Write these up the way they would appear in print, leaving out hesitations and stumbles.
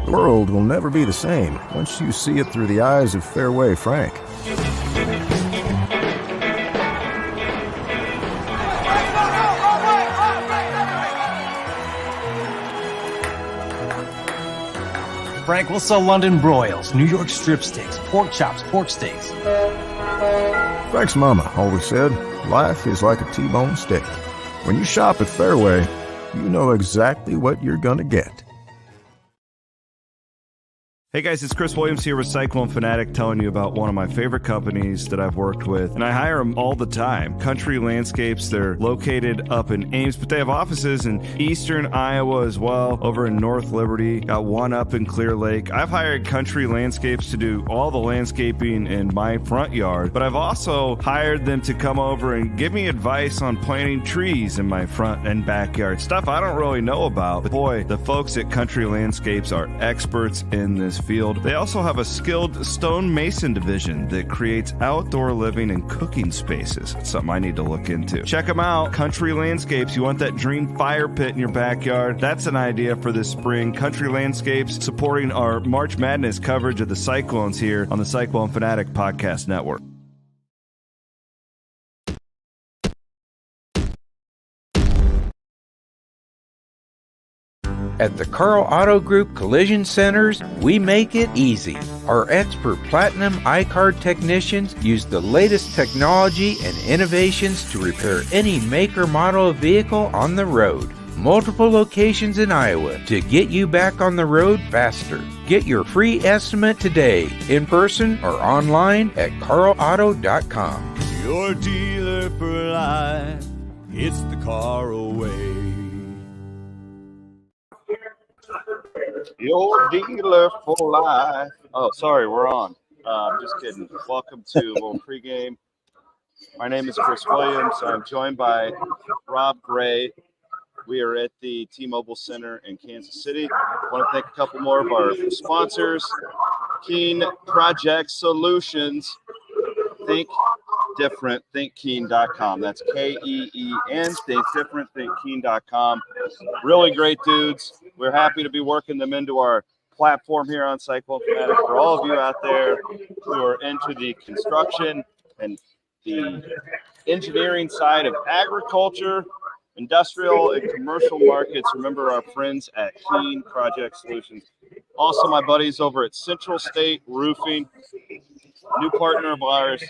The world will never be the same once you see it through the eyes of Fairway Frank. Frank, we'll sell London broils, New York strip steaks, pork chops, pork steaks. Frank's mama always said, life is like a T-bone steak. When you shop at Fairway, you know exactly what you're gonna get. Hey guys, it's Chris Williams here with Cyclone Fanatic telling you about one of my favorite companies that I've worked with, and I hire them all the time. Country Landscapes. They're located up in Ames, but they have offices in eastern Iowa as well, over in North Liberty, got one up in Clear Lake. I've hired Country Landscapes to do all the landscaping in my front yard, but I've also hired them to come over and give me advice on planting trees in my front and backyard. Stuff I don't really know about, but boy, the folks at Country Landscapes are experts in this field. They also have a skilled stone mason division that creates outdoor living and cooking spaces. It's something I need to look into. Check them out. Country Landscapes. You want that dream fire pit in your backyard? That's an idea for this spring. Country Landscapes supporting our March Madness coverage of the Cyclones here on the Cyclone Fanatic Podcast Network. At the Carl Auto Group Collision Centers, we make it easy. Our expert Platinum iCard technicians use the latest technology and innovations to repair any make or model of vehicle on the road. Multiple locations in Iowa to get you back on the road faster. Get your free estimate today, in person or online at carlauto.com. Your dealer for life, it's the Carl way. Your dealer for life. Oh, sorry, we're on. Just kidding. Welcome to a little pregame. My name is Chris Williams. I'm joined by Rob Gray. We are at the T-Mobile Center in Kansas City. I want to thank a couple more of our sponsors. Keen Project Solutions. Think different, thinkkeen.com. That's K-E-E-N. Think different, thinkkeen.com. Really great dudes. We're happy to be working them into our platform here on Cyclone Fanatic. For all of you out there who are into the construction and the engineering side of agriculture, industrial, and commercial markets, remember our friends at Keen Project Solutions. Also, my buddies over at Central State Roofing, new partner of ours.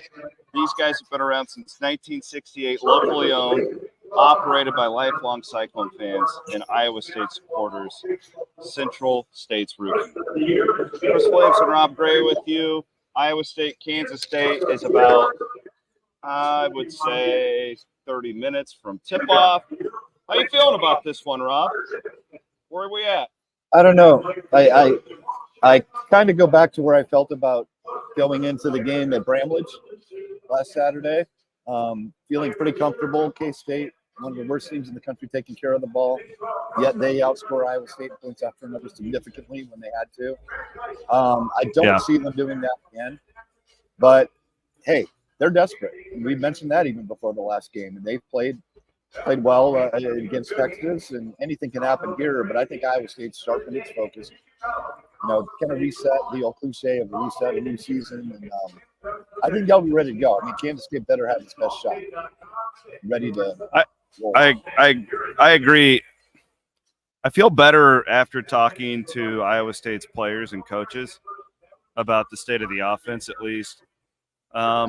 These guys have been around since 1968, locally owned, operated by lifelong Cyclone fans and Iowa State supporters. Central State's Roofing. Chris Williams and Rob Gray with you. Iowa State, Kansas State is about, I would say, 30 minutes from tip-off. How you feeling about this one, Rob? Where are we at? I don't know. I kind of go back to where I felt about going into the game at Bramlage last Saturday. Feeling pretty comfortable. K-State, one of the worst teams in the country, taking care of the ball. Yet they outscore Iowa State points after another significantly when they had to. I don't see them doing that again. But, hey, they're desperate. We mentioned that even before the last game. And they've played well against Texas, and anything can happen here. But I think Iowa State's sharpened its focus. Kind of reset, the old cliche of reset a new season. And I think they'll be ready to go. I mean, Kansas State better have its best shot. Ready to roll. I agree. I feel better after talking to Iowa State's players and coaches about the state of the offense, at least. I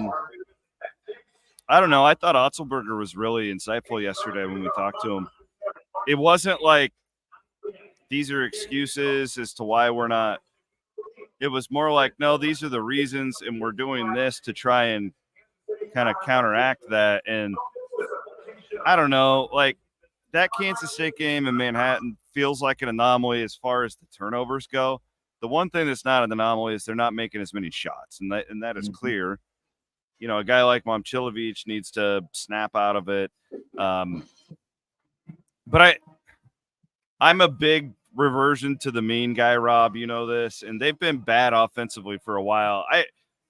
don't know. I thought Otzelberger was really insightful yesterday when we talked to him. It wasn't like these are excuses as to why we're not. It was more like, no, these are the reasons, and we're doing this to try and kind of counteract that. And I don't know, like that Kansas State game in Manhattan feels like an anomaly as far as the turnovers go. The one thing that's not an anomaly is they're not making as many shots, and that is clear. You know, a guy like Momcilovic needs to snap out of it. But I'm a big reversion to the mean guy, Rob. You know this, and they've been bad offensively for a while.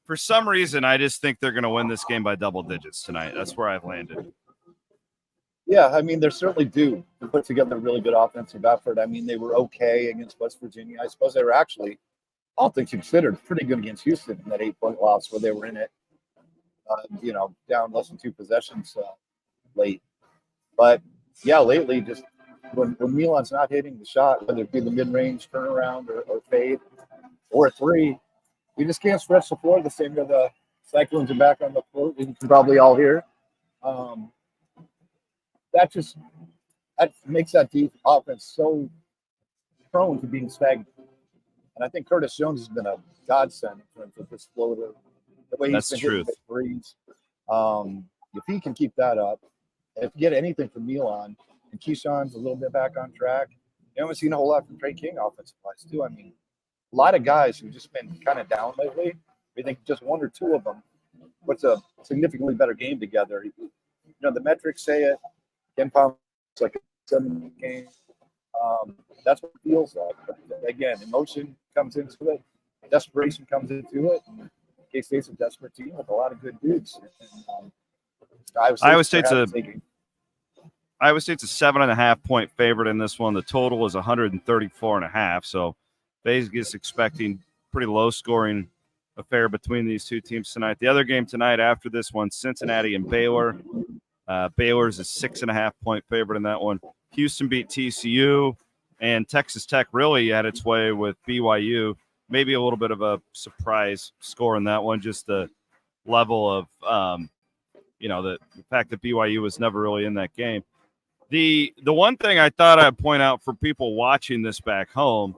For some reason, I just think they're going to win this game by double digits tonight. That's where I've landed. Yeah, I mean, they're certainly due to put together a really good offensive effort. I mean, they were okay against West Virginia. I suppose they were actually, all things considered, pretty good against Houston in that 8-point loss where they were in it, down less than 2 possessions late. But yeah, lately, just when Milan's not hitting the shot, whether it be the mid-range turnaround or fade or a three, you just can't stretch the floor the same way the Cyclones are back on the floor. You can probably all hear. That makes that deep offense so prone to being stagnant. And I think Curtis Jones has been a godsend in terms of this floater, the way he's been hitting the threes. If he can keep that up, and if you get anything from Milan, and Keyshawn's a little bit back on track, you haven't seen a whole lot from Trey King offensive-wise, too. I mean, a lot of guys who've just been kind of down lately, we think just one or two of them puts a significantly better game together. The metrics say it. Ken Palmer's like a 7 game. That's what it feels like. But again, emotion comes into it. Desperation comes into it. And K-State's a desperate team with a lot of good dudes. And, Iowa State's a 7.5-point favorite in this one. The total is 134.5. So Vegas expecting pretty low scoring affair between these two teams tonight. The other game tonight after this one, Cincinnati and Baylor. Baylor's a 6.5-point favorite in that one. Houston beat TCU, and Texas Tech really had its way with BYU. Maybe a little bit of a surprise score in that one, just the level of, the fact that BYU was never really in that game. The one thing I thought I'd point out for people watching this back home,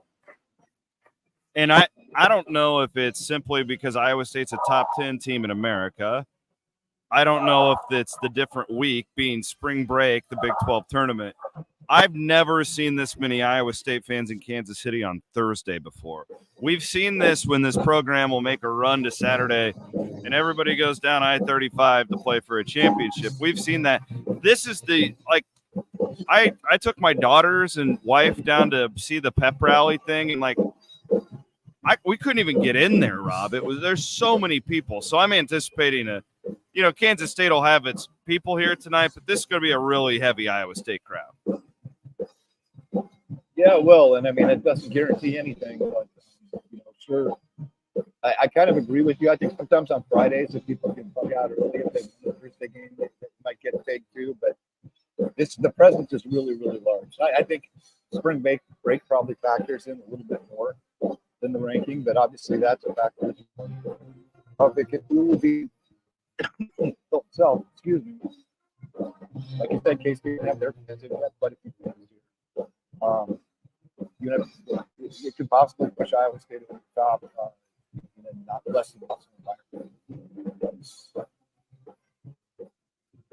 and I don't know if it's simply because Iowa State's a top 10 team in America. I don't know if it's the different week being spring break, the Big 12 tournament. I've never seen this many Iowa State fans in Kansas City on Thursday before. We've seen this when this program will make a run to Saturday and everybody goes down I-35 to play for a championship. We've seen that. This is I took my daughters and wife down to see the pep rally thing, and we couldn't even get in there, Rob. There's so many people. So I'm anticipating Kansas State will have its people here tonight, but this is going to be a really heavy Iowa State crowd. Yeah, it will. And I mean, it doesn't guarantee anything, but sure. I kind of agree with you. I think sometimes on Fridays, if people can bug out early, if they win the Thursday game, they might get big too. But the presence is really, really large. I think spring break probably factors in a little bit more than the ranking, but obviously that's a factor. It will be excuse me. Like I said, K-State have their fans, have quite a few fans here. It could possibly push Iowa State to the top, not less than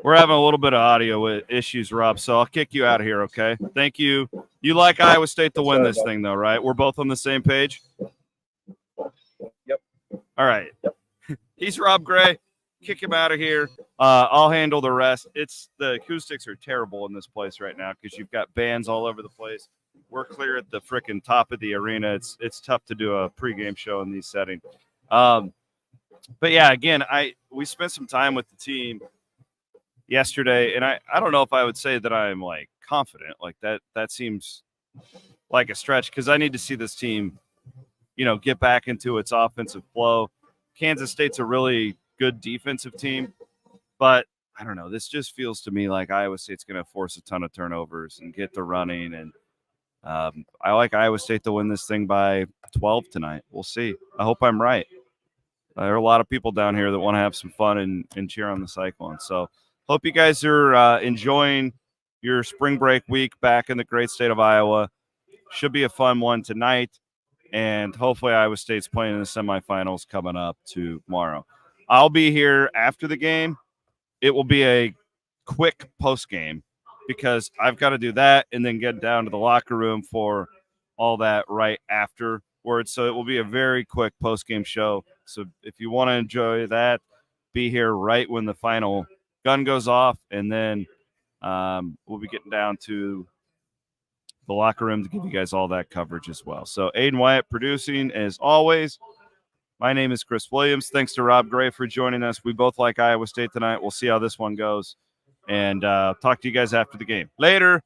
We're having a little bit of audio issues, Rob, so I'll kick you out of here, okay? Thank you. You like Iowa State to win this thing, though, right? We're both on the same page? Yep. All right. Yep. He's Rob Gray. Kick him out of here. I'll handle the rest. The acoustics are terrible in this place right now because you've got bands all over the place. We're clear at the frickin' top of the arena. It's tough to do a pregame show in these settings. But yeah, again, we spent some time with the team yesterday, and I don't know if I would say that I'm confident. That seems like a stretch because I need to see this team, get back into its offensive flow. Kansas State's a really good defensive team, but I don't know. This just feels to me like Iowa State's going to force a ton of turnovers and get the running. And I like Iowa State to win this thing by 12 tonight. We'll see. I hope I'm right. There are a lot of people down here that want to have some fun and cheer on the Cyclones. So hope you guys are enjoying your spring break week back in the great state of Iowa. Should be a fun one tonight. And hopefully Iowa State's playing in the semifinals coming up tomorrow. I'll be here after the game. It will be a quick post game because I've got to do that and then get down to the locker room for all that right afterwards. So it will be a very quick post game show. So if you want to enjoy that, be here right when the final gun goes off, and then we'll be getting down to the locker room to give you guys all that coverage as well. So Aiden Wyatt producing as always. My name is Chris Williams. Thanks to Rob Gray for joining us. We both like Iowa State tonight. We'll see how this one goes. And talk to you guys after the game. Later.